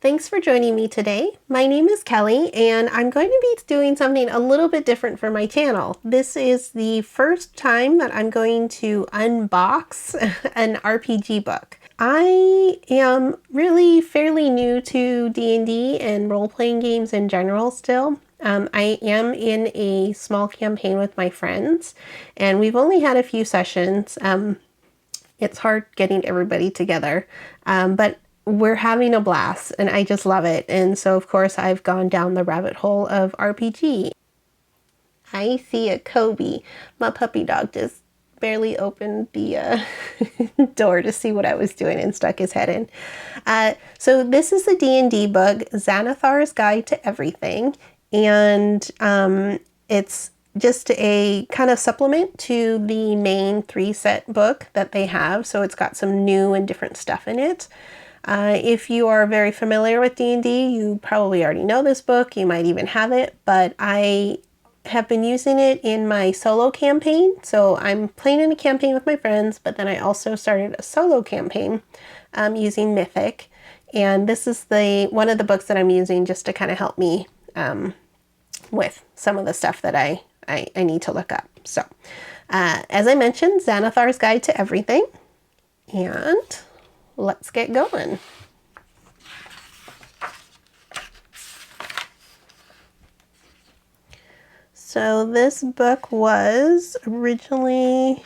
Thanks for joining me today. My name is Kelly and I'm going to be doing something a little bit different for my channel. This is the first time that I'm going to unbox an RPG book. I am really fairly new to D&D and role-playing games in general still. I am in a small campaign with my friends and we've only had a few sessions. It's hard getting everybody together, but we're having a blast and I just love it. And so of course I've gone down the rabbit hole of RPG. I see a Kobe. My puppy dog just barely opened the door to see what I was doing and stuck his head in. So this is a D&D book, Xanathar's Guide to Everything. And it's just a kind of supplement to the main 3-set book that they have. So it's got some new and different stuff in it. If you are very familiar with D&D, you probably already know this book. You might even have it, but I have been using it in my solo campaign. So I'm playing in a campaign with my friends, but then I also started a solo campaign using Mythic. And this is one of the books that I'm using just to kind of help me with some of the stuff that I need to look up. So as I mentioned, Xanathar's Guide to Everything. And let's get going. So this book was originally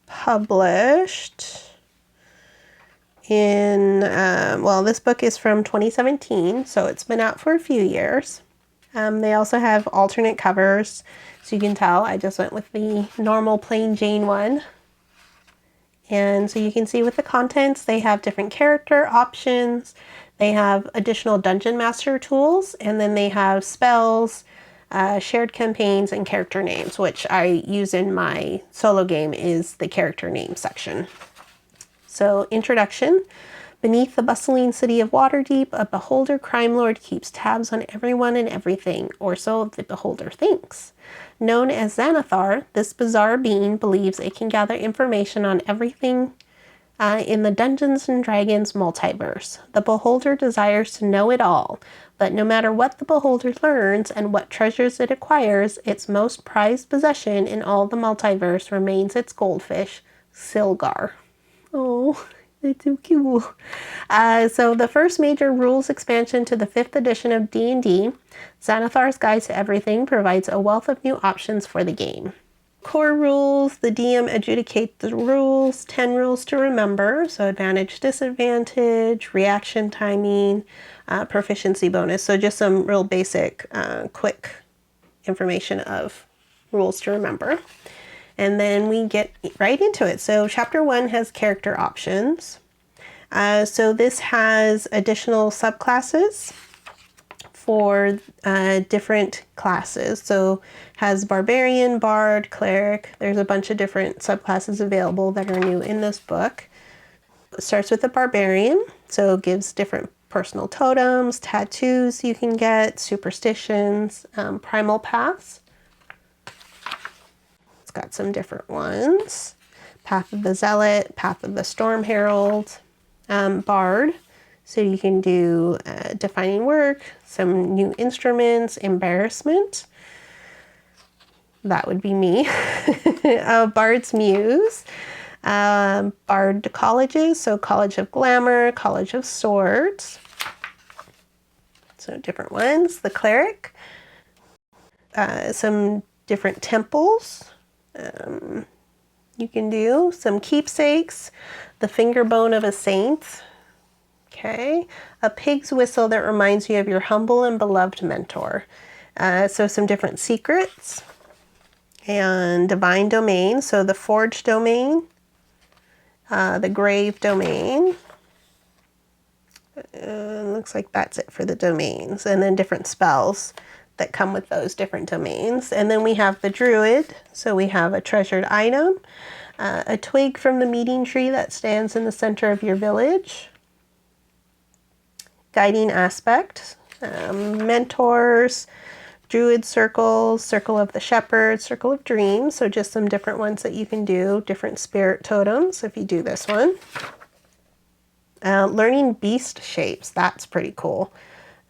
published in, well, this book is from 2017, so it's been out for a few years. They also have alternate covers, so you can tell I just went with the normal plain Jane one. And so you can see with the contents, they have different character options, they have additional dungeon master tools, and then they have spells, shared campaigns, and character names, which I use in my solo game is the character name section. So introduction. Beneath the bustling city of Waterdeep, a beholder crime lord keeps tabs on everyone and everything, or so the beholder thinks. Known as Xanathar, this bizarre being believes it can gather information on everything in the Dungeons & Dragons multiverse. The beholder desires to know it all, but no matter what the beholder learns and what treasures it acquires, its most prized possession in all the multiverse remains its goldfish, Silgar. Oh, it's so cute. So the first major rules expansion to the 5th edition of D&D, Xanathar's Guide to Everything, provides a wealth of new options for the game. Core rules, the DM adjudicates the rules, 10 rules to remember, so advantage, disadvantage, reaction timing, proficiency bonus. So just some real basic, quick information of rules to remember. And then we get right into it. So chapter 1 has character options. So this has additional subclasses for different classes. So has barbarian, bard, cleric. There's a bunch of different subclasses available that are new in this book. It starts with the barbarian. So it gives different personal totems, tattoos you can get, superstitions, primal paths. Got some different ones. Path of the Zealot, Path of the Storm Herald, Bard. So you can do defining work, some new instruments, embarrassment. That would be me. Bard's Muse. Bard colleges, so College of Glamour, College of Swords. So different ones. The Cleric. Some different temples. You can do some keepsakes, the finger bone of a saint, okay, a pig's whistle that reminds you of your humble and beloved mentor. So some different secrets and divine domain. So the forge domain, the grave domain. Looks like that's it for the domains, and then different spells that come with those different domains. And then we have the druid. So we have a treasured item, a twig from the meeting tree that stands in the center of your village, guiding aspect, mentors, druid circles, circle of the shepherd, circle of dreams. So just some different ones that you can do, different spirit totems if you do this one. Learning beast shapes, that's pretty cool.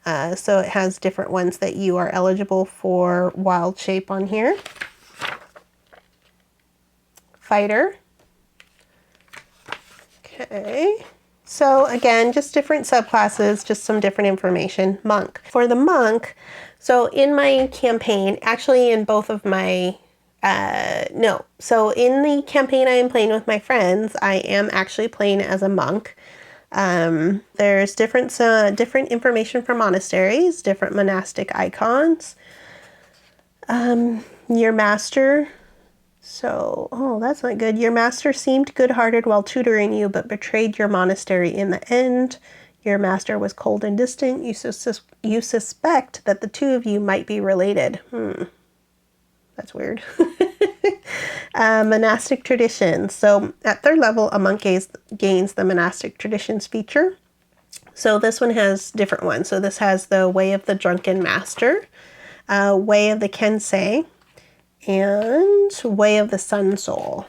So it has different ones that you are eligible for wild shape on here. Fighter. Okay. So again, just different subclasses, just some different information. Monk. For the monk, so in my campaign, actually in both of my, so in the campaign I am playing with my friends, I am actually playing as a monk. There's different information for monasteries, different monastic icons. Your master. So, oh, that's not good. Your master seemed good-hearted while tutoring you, but betrayed your monastery in the end. Your master was cold and distant. You suspect that the two of you might be related. That's weird. Monastic traditions. So at 3rd level, a monk gains the monastic traditions feature. So this one has different ones. So this has the Way of the Drunken Master, Way of the Kensei, and Way of the Sun Soul.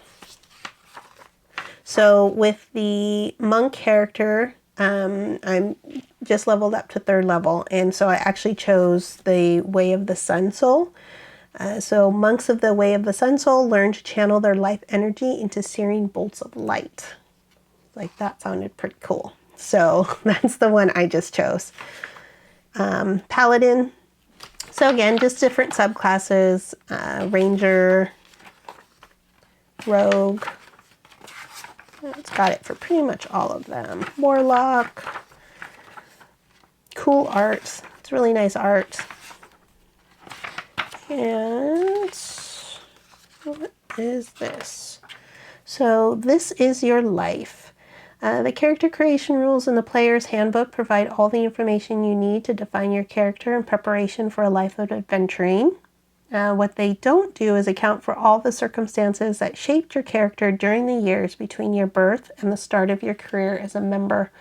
So with the monk character, I'm just leveled up to 3rd level, and so I actually chose the Way of the Sun Soul. So monks of the Way of the Sun Soul learn to channel their life energy into searing bolts of light. Like, that sounded pretty cool. So that's the one I just chose. Paladin. So again, just different subclasses. Ranger, Rogue. It's got it for pretty much all of them. Warlock. Cool art. It's really nice art. And what is this? So this is your life. The character creation rules in the player's handbook provide all the information you need to define your character in preparation for a life of adventuring. What they don't do is account for all the circumstances that shaped your character during the years between your birth and the start of your career as a member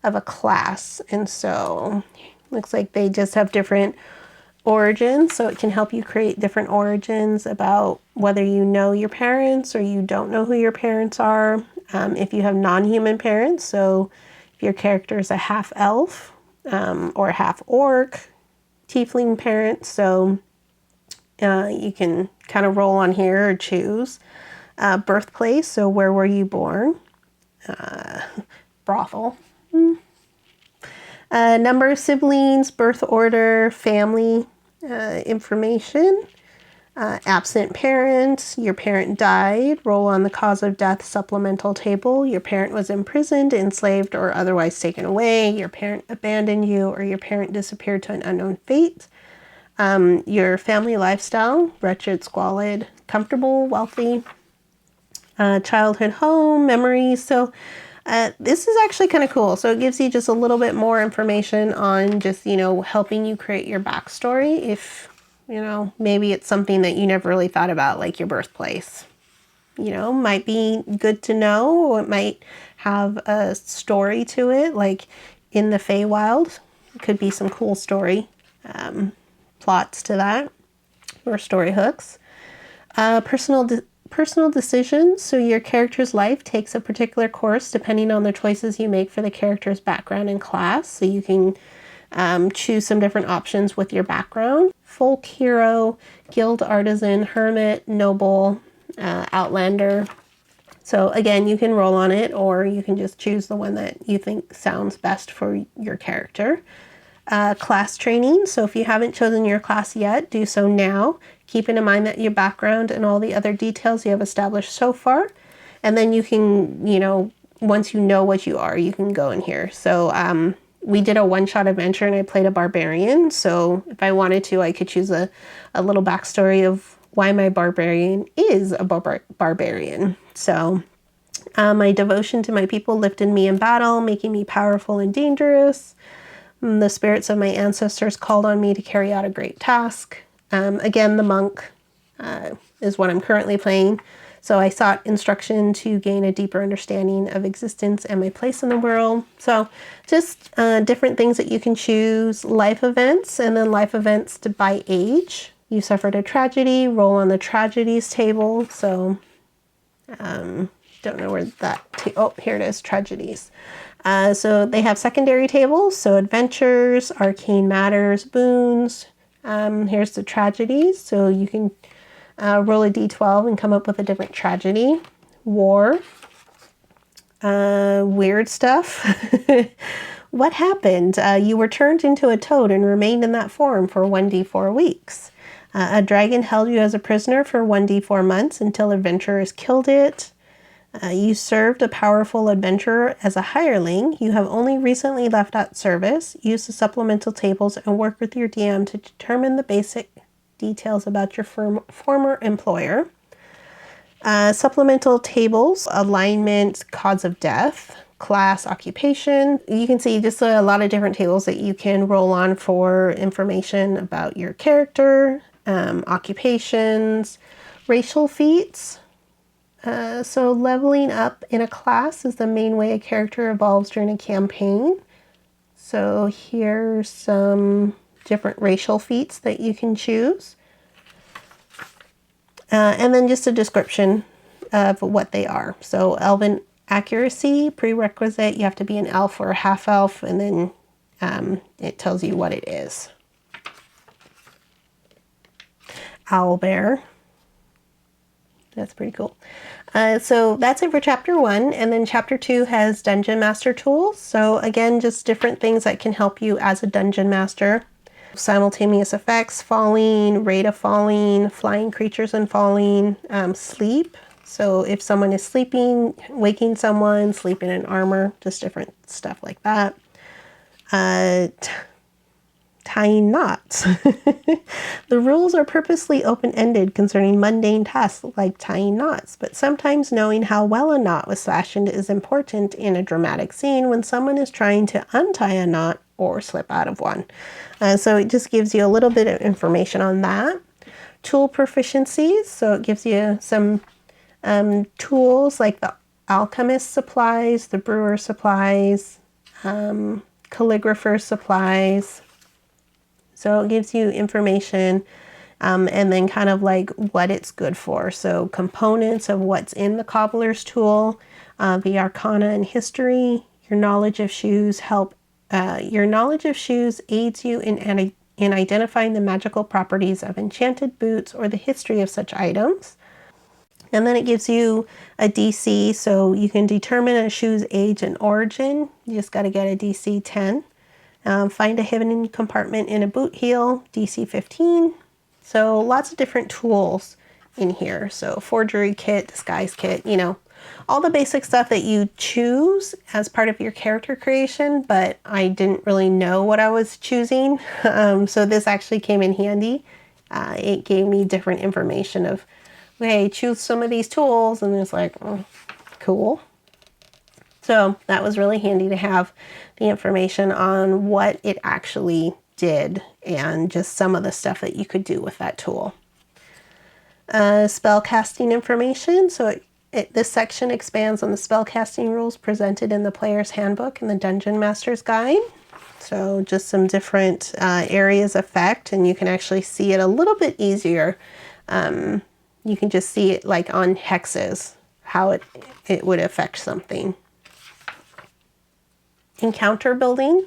of a class. And so looks like they just have different origins, so it can help you create different origins about whether you know your parents or you don't know who your parents are. If you have non-human parents, so if your character is a half-elf or half-orc, tiefling parents, so you can kind of roll on here or choose. Birthplace, so where were you born? Brothel. Number of siblings, birth order, family information. Absent parent, your parent died, roll on the cause of death supplemental table. Your parent was imprisoned, enslaved, or otherwise taken away. Your parent abandoned you, or your parent disappeared to an unknown fate. Your family lifestyle, wretched, squalid, comfortable, wealthy. Childhood home, memories. So this is actually kind of cool. So it gives you just a little bit more information on just, helping you create your backstory. If, maybe it's something that you never really thought about, like your birthplace. Might be good to know, or it might have a story to it, like in the Feywild. It could be some cool story plots to that, or story hooks. Personal decisions. So your character's life takes a particular course depending on the choices you make for the character's background and class. So you can choose some different options with your background. Folk hero, guild artisan, hermit, noble, outlander. So again, you can roll on it, or you can just choose the one that you think sounds best for your character. Class training. So if you haven't chosen your class yet, do so now. Keeping in mind that your background and all the other details you have established so far. And then you can, once you know what you are, you can go in here. So we did a one-shot adventure and I played a barbarian. So if I wanted to, I could choose a little backstory of why my barbarian is a barbarian. So my devotion to my people lifted me in battle, making me powerful and dangerous. The spirits of my ancestors called on me to carry out a great task. Again, the monk is what I'm currently playing. So I sought instruction to gain a deeper understanding of existence and my place in the world. So just different things that you can choose. Life events, and then life events by age. You suffered a tragedy, roll on the tragedies table. So don't know where that, here it is, tragedies. So they have secondary tables, so adventures, arcane matters, boons. Here's the tragedies, so you can roll a d12 and come up with a different tragedy. War, weird stuff. What happened? You were turned into a toad and remained in that form for 1d4 weeks. A dragon held you as a prisoner for 1d4 months until adventurers killed it. You served a powerful adventurer as a hireling. You have only recently left that service. Use the supplemental tables and work with your DM to determine the basic details about your former employer. Supplemental tables, alignment, cause of death, class, occupation. You can see just a lot of different tables that you can roll on for information about your character, occupations, racial feats. So leveling up in a class is the main way a character evolves during a campaign. So here's some different racial feats that you can choose. And then just a description of what they are. So elven accuracy, prerequisite, you have to be an elf or a half elf, and then it tells you what it is. Owlbear. That's pretty cool. So that's it for chapter 1, and then chapter 2 has dungeon master tools. So again, just different things that can help you as a dungeon master. Simultaneous effects, falling, rate of falling, flying creatures and falling, sleep. So if someone is sleeping, waking someone, sleeping in armor, just different stuff like that. Tying knots. The rules are purposely open-ended concerning mundane tasks like tying knots, but sometimes knowing how well a knot was fashioned is important in a dramatic scene when someone is trying to untie a knot or slip out of one. So it just gives you a little bit of information on that. Tool proficiencies, so it gives you some tools like the alchemist supplies, the brewer supplies, calligrapher supplies. So it gives you information and then kind of like what it's good for. So components of what's in the cobbler's tool, the arcana and history, your knowledge of shoes your knowledge of shoes aids you in identifying the magical properties of enchanted boots or the history of such items. And then it gives you a DC, so you can determine a shoe's age and origin. You just got to get a DC 10. Find a hidden compartment in a boot heel, DC 15. So lots of different tools in here. So forgery kit, disguise kit, you know, all the basic stuff that you choose as part of your character creation, but I didn't really know what I was choosing. So this actually came in handy. It gave me different information of, okay, choose some of these tools, and it's like, oh, cool. So that was really handy to have the information on what it actually did and just some of the stuff that you could do with that tool. Spell casting information. So this section expands on the spellcasting rules presented in the player's handbook and the Dungeon Master's Guide. So just some different areas effect, and you can actually see it a little bit easier. You can just see it like on hexes, how it would affect something. Encounter building.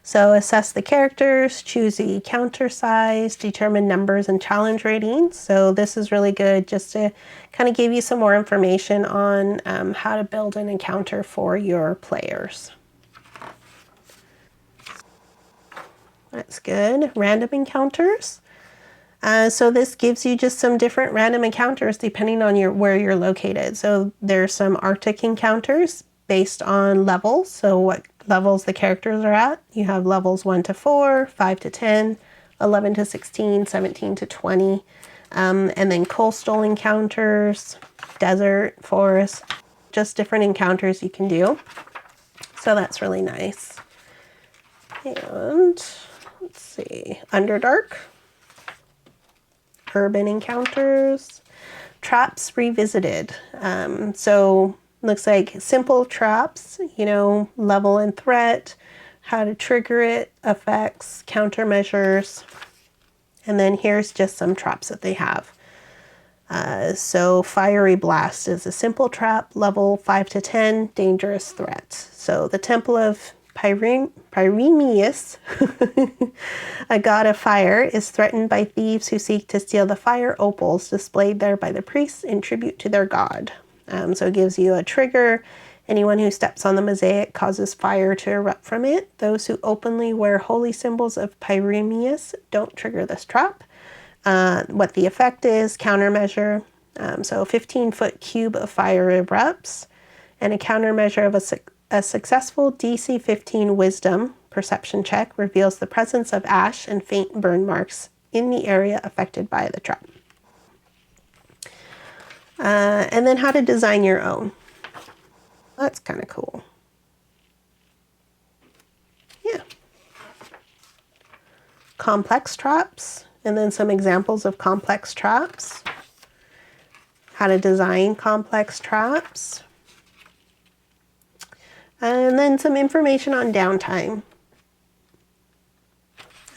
So assess the characters, choose the encounter size, determine numbers and challenge ratings. So this is really good just to kind of give you some more information on how to build an encounter for your players. That's good. Random encounters. So this gives you just some different random encounters depending on where you're located. So there's some Arctic encounters based on levels. So what levels the characters are at. You have levels 1 to 4, 5 to 10, 11 to 16, 17 to 20. And then coastal encounters, desert, forest, just different encounters you can do. So that's really nice. And let's see, Underdark. Urban encounters, traps revisited. So looks like simple traps, you know, level and threat, how to trigger it, effects, countermeasures, and then here's just some traps that they have. So Fiery Blast is a simple trap, level 5 to 10, dangerous threat. So the Temple of Pyreneus, a god of fire, is threatened by thieves who seek to steal the fire opals displayed there by the priests in tribute to their god. So it gives you a trigger. Anyone who steps on the mosaic causes fire to erupt from it. Those who openly wear holy symbols of Pyreneus don't trigger this trap. What the effect is, countermeasure. So 15-foot cube of fire erupts, and a countermeasure of a successful DC 15 wisdom perception check reveals the presence of ash and faint burn marks in the area affected by the trap. And then how to design your own. That's kind of cool. Yeah. Complex traps, and then some examples of complex traps. How to design complex traps. And then some information on downtime.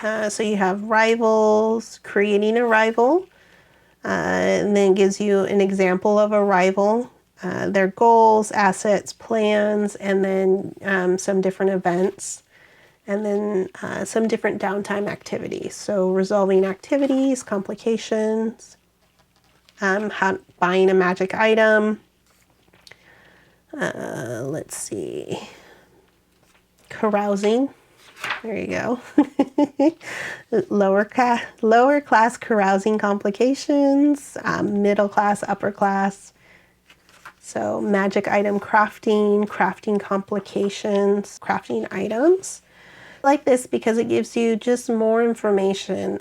So you have rivals, creating a rival, and then gives you an example of a rival, their goals, assets, plans, and then some different events, and then some different downtime activities. So resolving activities, complications, buying a magic item. Let's see, carousing. There you go. Lower class carousing complications, middle class, upper class. So magic item crafting, crafting complications, crafting items. I like this because it gives you just more information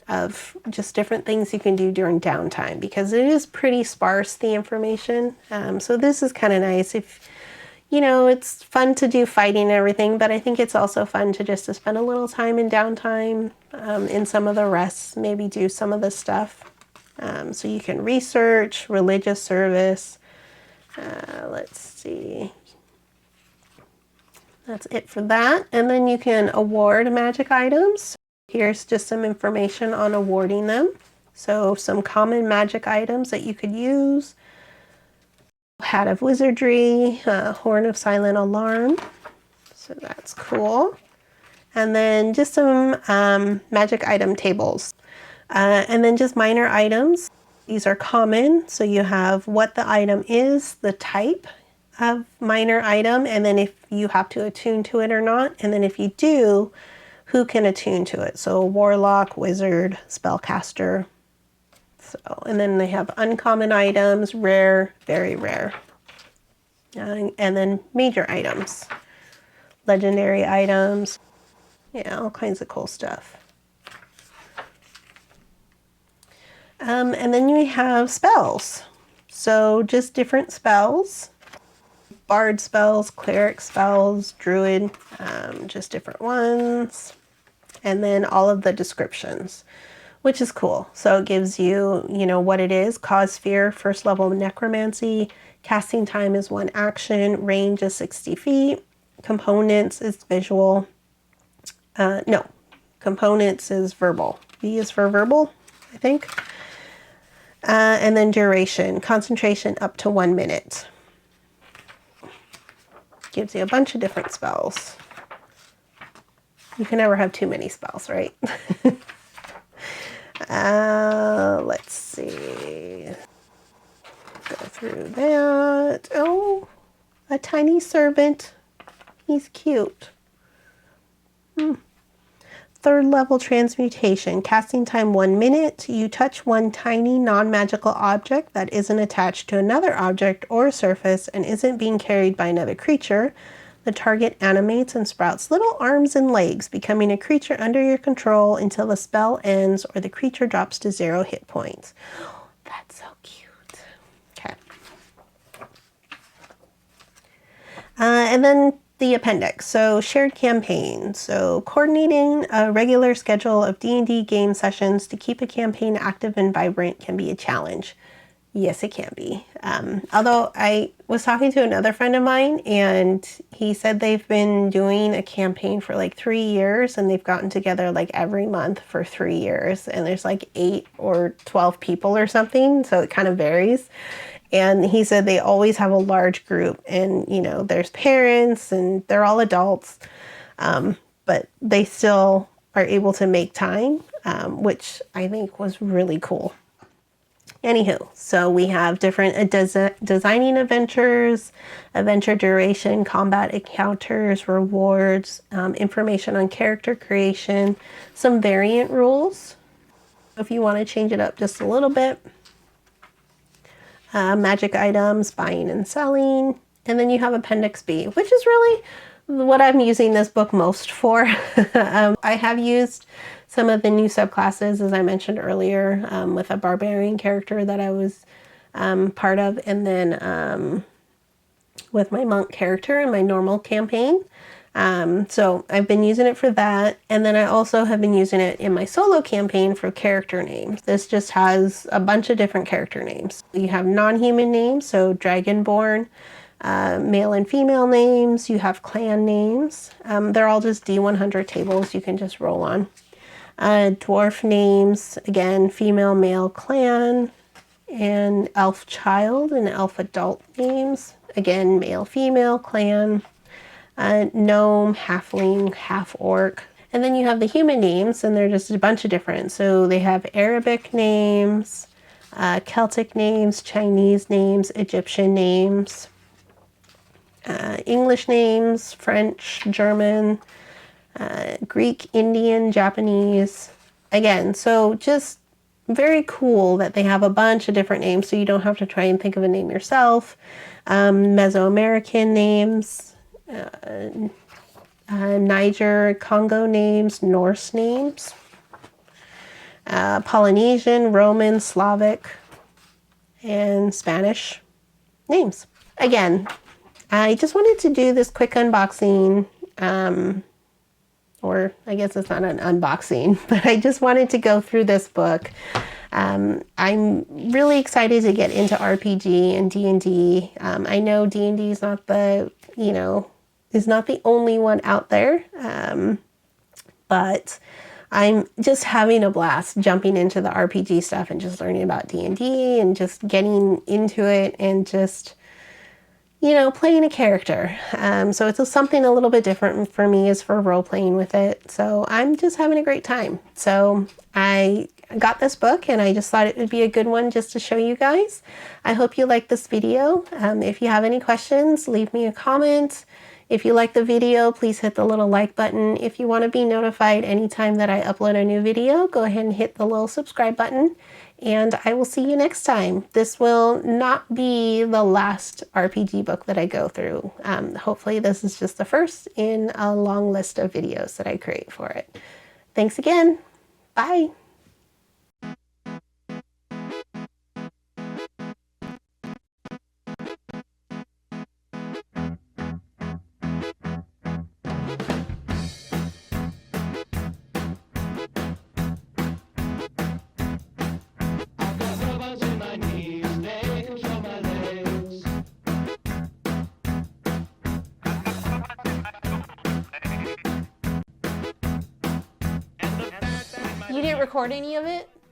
of just different things you can do during downtime, because it is pretty sparse, the information. So this is kind of nice. If you know, it's fun to do fighting and everything, but I think it's also fun to just to spend a little time in downtime, in some of the rests, maybe do some of the stuff. So you can research, religious service. Let's see. That's it for that. And then you can award magic items. Here's just some information on awarding them. So some common magic items that you could use. Hat of Wizardry, Horn of Silent Alarm, so that's cool. And then just some magic item tables. And then just minor items. These are common, so you have what the item is, the type of minor item, and then if you have to attune to it or not, and then if you do, who can attune to it. So warlock, wizard, spellcaster. So, and then they have uncommon items, rare, very rare. And then major items, legendary items, yeah, all kinds of cool stuff. And then we have spells. So just different spells, bard spells, cleric spells, druid, just different ones. And then all of the descriptions, which is cool. So it gives you, you know, what it is. Cause fear, first level necromancy. Casting time is 1 action. Range is 60 feet. Components is visual. No, components is verbal. V is for verbal, I think. And then duration, concentration up to 1 minute. Gives you a bunch of different spells. You can never have too many spells, right? Let's see. Go through that. Oh, a tiny servant. He's cute. 3rd level transmutation. Casting time 1 minute. You touch one tiny non-magical object that isn't attached to another object or surface and isn't being carried by another creature. The target animates and sprouts little arms and legs, becoming a creature under your control until the spell ends or the creature drops to 0 hit points. Oh, that's so cute. Okay. And then the appendix. So shared campaign. So coordinating a regular schedule of D&D game sessions to keep a campaign active and vibrant can be a challenge. Yes, it can be. Although I was talking to another friend of mine, and he said they've been doing a campaign for like 3 years, and they've gotten together like every month for 3 years, and there's like 8 or 12 people or something, so it kind of varies. And he said they always have a large group, and you know, there's parents and they're all adults, but they still are able to make time, which I think was really cool. Anywho, so we have different designing adventures, adventure duration, combat encounters, rewards, information on character creation, some variant rules if you want to change it up just a little bit, magic items, buying and selling, and then you have Appendix B, which is really what I'm using this book most for. I have used some of the new subclasses, as I mentioned earlier, with a barbarian character that I was part of, and then with my monk character in my normal campaign. So I've been using it for that, and then I also have been using it in my solo campaign for character names. This just has a bunch of different character names. You have non-human names, so dragonborn, male and female names, you have clan names. They're all just D100 tables you can just roll on. Dwarf names, again, female, male, clan, and elf child and elf adult names, again, male, female, clan, gnome, halfling, half orc. And then you have the human names, and they're just a bunch of different. So they have Arabic names, Celtic names, Chinese names, Egyptian names, English names, French, German, Greek, Indian, Japanese. Again, so just very cool that they have a bunch of different names, so you don't have to try and think of a name yourself. Mesoamerican names, Niger, Congo names, Norse names, Polynesian, Roman, Slavic, and Spanish names. Again, I just wanted to do this quick unboxing, or I guess it's not an unboxing, but I just wanted to go through this book. I'm really excited to get into RPG and D&D. I know D&D is not the, is not the only one out there, but I'm just having a blast jumping into the RPG stuff and just learning about D&D and just getting into it and just, playing a character. So it's something a little bit different for me is for role playing with it. So I'm just having a great time. So I got this book and I just thought it would be a good one just to show you guys. I hope you like this video. If you have any questions, leave me a comment. If you like the video, please hit the little like button. If you want to be notified anytime that I upload a new video, go ahead and hit the little subscribe button. And I will see you next time. This will not be the last RPG book that I go through. Hopefully this is just the first in a long list of videos that I create for it. Thanks again. Bye. You didn't record any of it?